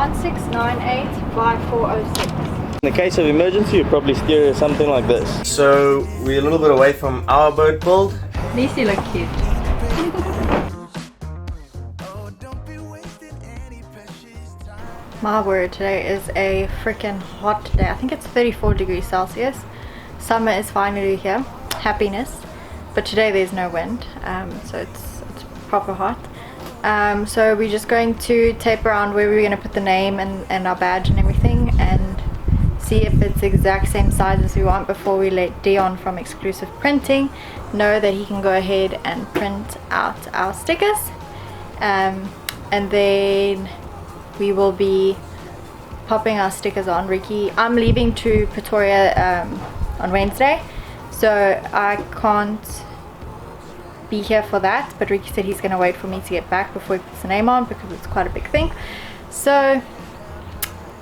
16985406. In the case of emergency, you probably steer something like this. So we're a little bit away from our boat build. At least you look cute. My word, today is a freaking hot day. I think it's 34 degrees Celsius. Summer is finally here. Happiness. But today there's no wind, so it's proper hot. So we're just going to tape around where we're going to put the name and our badge and everything, and see if it's the exact same size as we want before we let Dion from Exclusive Printing know that he can go ahead and print out our stickers. And then we will be popping our stickers on. Ricky, I'm leaving to Pretoria on Wednesday, so I can't be here for that, but Ricky said he's going to wait for me to get back before he puts the name on because it's quite a big thing. So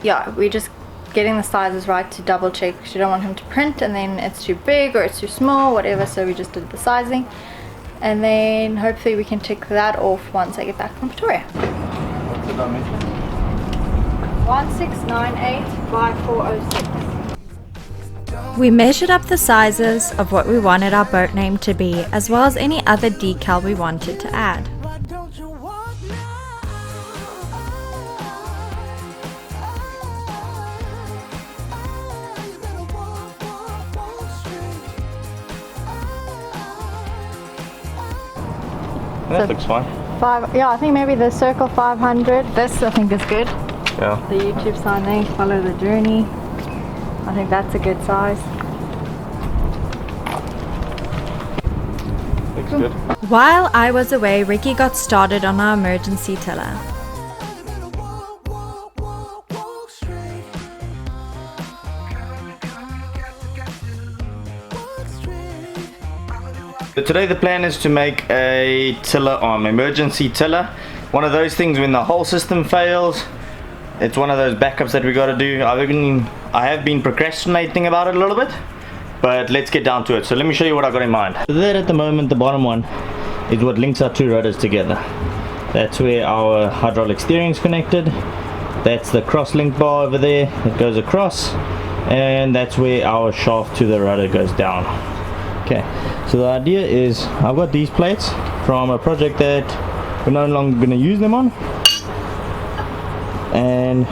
yeah, we're just getting the sizes right to double check. You don't want him to print and then it's too big or it's too small, whatever, so we just did the sizing, and then hopefully we can tick that off once I get back from Pretoria. What's the dimension? 16985406. We measured up the sizes of what we wanted our boat name to be, as well as any other decal we wanted to add. That looks fine. Yeah, I think maybe the circle 500. This I think is good. Yeah. The YouTube sign there, follow the journey. I think that's a good size. Looks good. While I was away, Ricky got started on our emergency tiller. So today the plan is to make a tiller arm, emergency tiller. One of those things when the whole system fails. It's one of those backups that we got to do. I have been procrastinating about it a little bit, but let's get down to it. So let me show you what I got in mind. So that at the moment, the bottom one is what links our two rudders together. That's where our hydraulic steering is connected. That's the cross-link bar over there that goes across, and that's where our shaft to the rudder goes down. Okay, so the idea is I've got these plates from a project that we're no longer going to use them on. And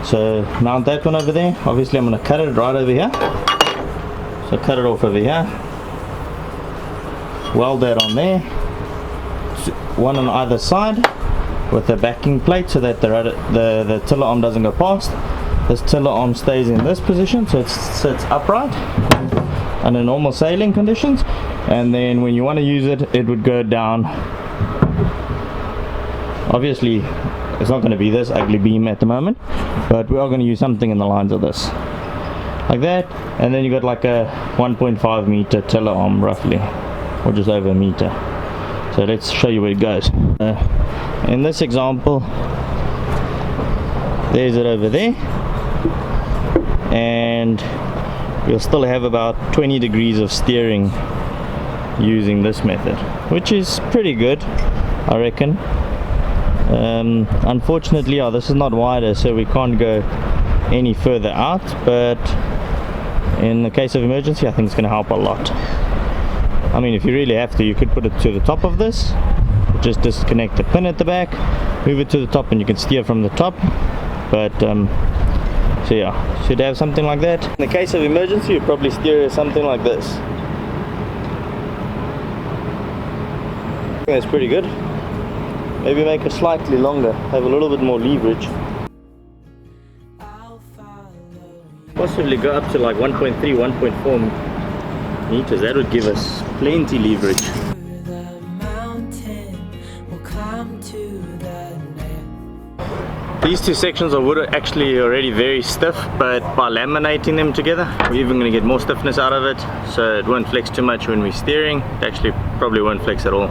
so mount that one over there. Obviously I'm going to cut it right over here, so cut it off over here, weld that on there, one on either side with the backing plate so that the tiller arm doesn't go past. This tiller arm stays in this position, so it sits upright under normal sailing conditions, and then when you want to use it, it would go down. Obviously it's not going to be this ugly beam at the moment, but we are going to use something in the lines of this, like that, and then you got like a 1.5 meter tiller arm roughly, or just over a meter. So let's show you where it goes. In this example, there's it over there, and you'll still have about 20 degrees of steering using this method, which is pretty good, I reckon. Unfortunately, this is not wider, so we can't go any further out, but in the case of emergency I think it's going to help a lot. I mean, if you really have to, you could put it to the top of this, just disconnect the pin at the back, move it to the top, and you can steer from the top. But so yeah, should have something like that. In the case of emergency, you probably steer something like this. I think that's pretty good. Maybe make it slightly longer, have a little bit more leverage. Possibly go up to like 1.3, 1.4 meters. That would give us plenty leverage. These two sections of wood are actually already very stiff, but by laminating them together, we're even going to get more stiffness out of it, so it won't flex too much when we're steering. It actually probably won't flex at all.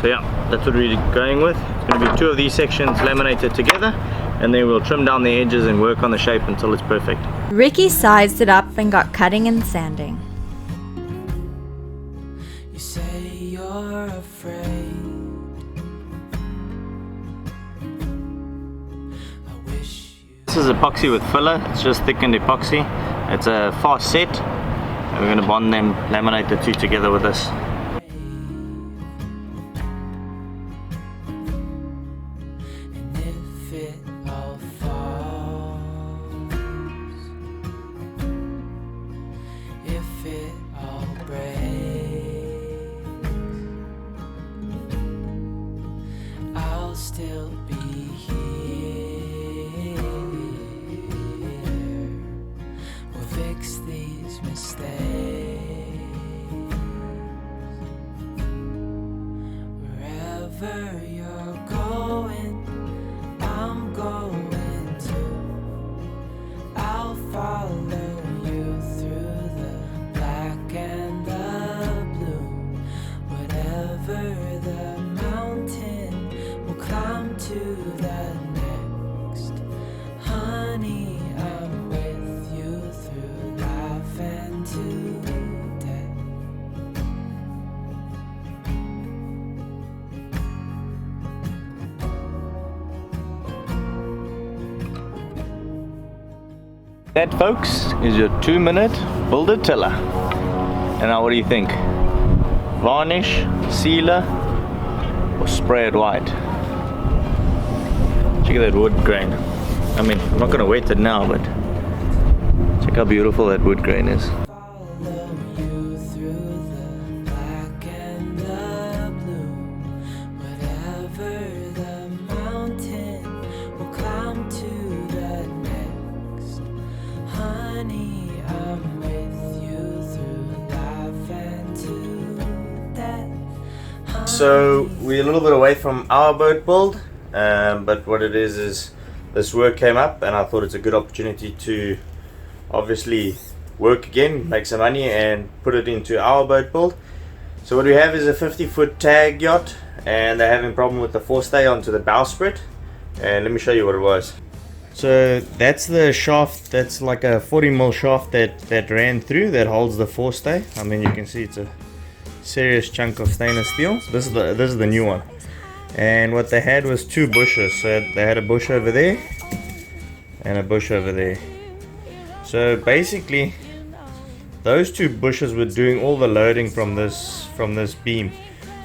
So yeah, that's what we're going with. It's going to be two of these sections laminated together, and then we'll trim down the edges and work on the shape until it's perfect. Ricky sized it up and got cutting and sanding. You say you're afraid. I This is epoxy with filler. It's just thickened epoxy. It's a fast set, and we're going to bond them, laminate the two together with this. And if it all falls, if it all breaks, I'll still be here. We'll fix these mistakes. Wherever you're going, I'm going to. I'll follow you through the black and the blue. Whatever the mountain, we'll climb to the next. Honey, I'm with you through life and to death. That, folks, is your 2-minute builder tiller. And now what do you think? Varnish, sealer, or spray it white? Check out that wood grain. I mean, I'm not going to wet it now, but check how beautiful that wood grain is. Follow you through the black and the blue. Whatever the mountain, we'll climb to the next. Honey, I'm with you through life and to death. So we're a little bit away from our boat build, but what it is this work came up, and I thought it's a good opportunity to obviously work again, make some money, and put it into our boat build. So what we have is a 50-foot tag yacht, and they're having a problem with the forestay onto the bowsprit. And let me show you what it was. So that's the shaft. That's like a 40mm shaft that ran through, that holds the forestay. I mean, you can see it's a serious chunk of stainless steel. This is the new one. And what they had was 2 bushes. So they had a bush over there and a bush over there. So basically those 2 bushes were doing all the loading from this beam.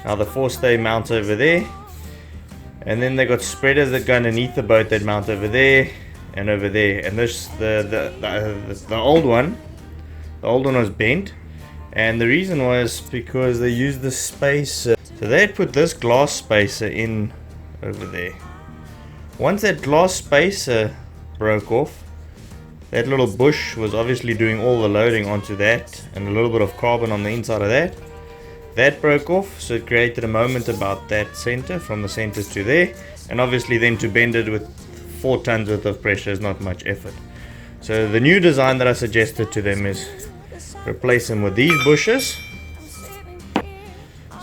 Now the forestay mounts over there, and then they got spreaders that go underneath the boat that mount over there and over there. And this the old one was bent, and the reason was because they used the spacer. So they had put this glass spacer in over there. Once that glass spacer broke off, that little bush was obviously doing all the loading onto that, and a little bit of carbon on the inside of that. That broke off, so it created a moment about that center, from the center to there, and obviously then to bend it with 4 tons worth of pressure is not much effort. So the new design that I suggested to them is replace them with these bushes.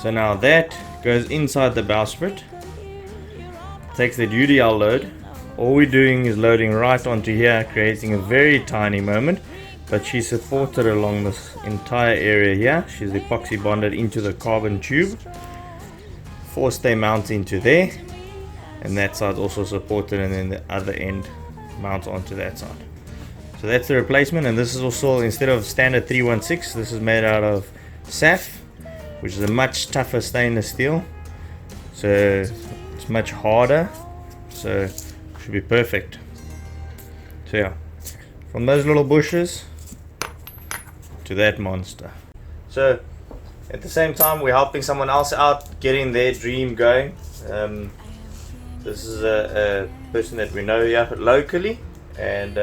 So now that goes inside the bowsprit, takes the UDL load. All we're doing is loading right onto here, creating a very tiny moment, but she's supported along this entire area here. She's epoxy bonded into the carbon tube. Forestay mounts into there, and that side's also supported, and then the other end mounts onto that side. So that's the replacement, and this is also, instead of standard 316, this is made out of SAF, which is a much tougher stainless steel, so it's much harder, so should be perfect. So yeah, from those little bushes to that monster. So at the same time, we're helping someone else out getting their dream going. This is a person that we know here locally, and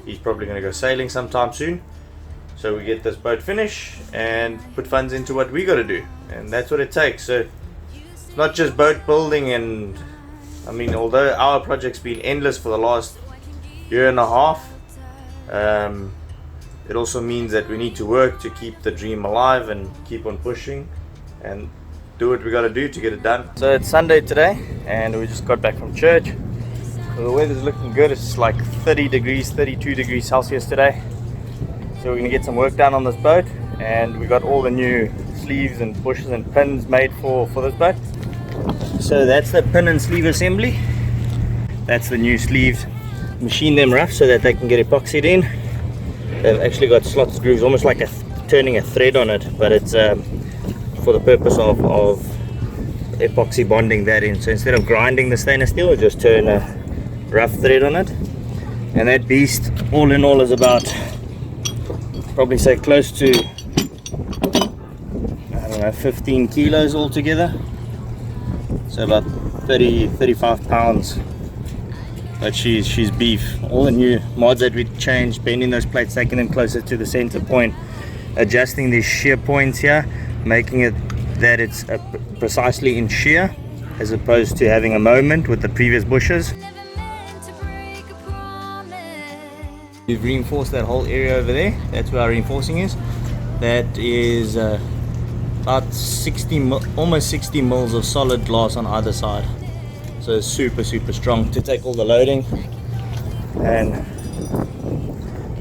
he's probably going to go sailing sometime soon. So we get this boat finished and put funds into what we got to do, and that's what it takes. So it's not just boat building, and I mean, although our project's been endless for the last 1.5 years, it also means that we need to work to keep the dream alive and keep on pushing and do what we got to do to get it done. So it's Sunday today, and we just got back from church. So the weather's looking good. It's like 30 degrees, 32 degrees Celsius today. So we're going to get some work done on this boat, and we got all the new sleeves and bushes and pins made for this boat. So that's the pin and sleeve assembly. That's the new sleeves. machine them rough so that they can get epoxied in. They've actually got slots, grooves, almost like turning a thread on it, but it's for the purpose of epoxy bonding that in. So instead of grinding the stainless steel, we just turn a rough thread on it, and that beast all in all is about, probably say close to, I don't know, 15 kilos altogether, so about 35 pounds. But she's beef. All the new mods that we changed, bending those plates, taking them closer to the center point, adjusting these shear points here, making it that it's precisely in shear as opposed to having a moment with the previous bushes. We've reinforced that whole area over there. That's where our reinforcing is. That is about almost 60 mils of solid glass on either side. So it's super strong to take all the loading. And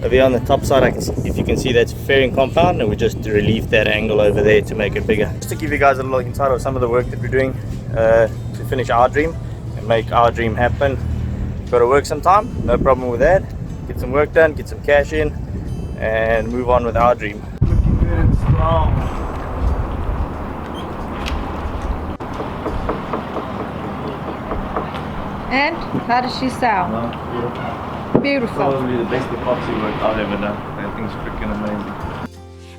over here on the top side, if you can see, that's fairing compound, and we just relieved that angle over there to make it bigger. Just to give you guys a little insight of some of the work that we're doing to finish our dream and make our dream happen. Got to work some time, no problem with that. Get some work done, get some cash in, and move on with our dream. Looking good, strong. And how does she sound? Beautiful. Beautiful. Probably the best epoxy work I've ever done. That thing's freaking amazing.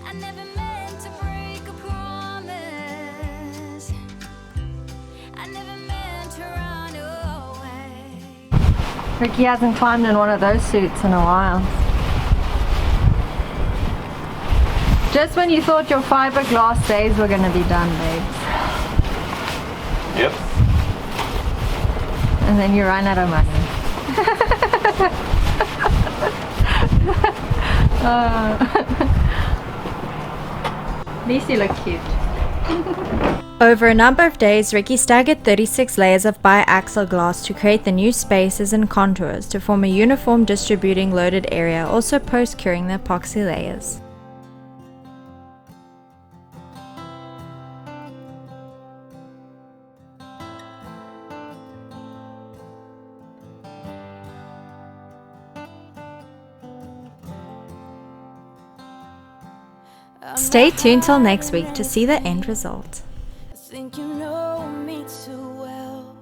I never meant to break a promise. I never meant to run away. Ricky hasn't climbed in one of those suits in a while. Just when you thought your fiberglass days were going to be done, babes. Yep. And then you run out of money. At least you look cute. Over a number of days, Ricky staggered 36 layers of biaxial glass to create the new spaces and contours to form a uniform distributing loaded area, also post-curing the epoxy layers. Stay tuned till next week to see the end result. I think you know me too well.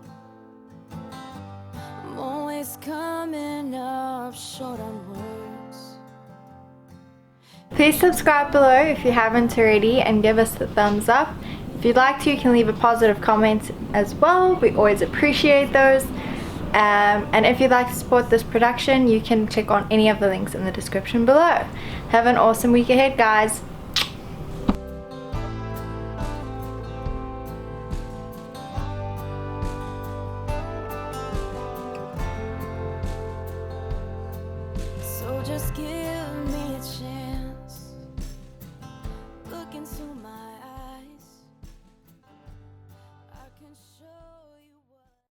I'm always coming up short on words. Please subscribe below if you haven't already and give us the thumbs up. If you'd like to, you can leave a positive comment as well. We always appreciate those. And if you'd like to support this production, you can click on any of the links in the description below. Have an awesome week ahead, guys. So just give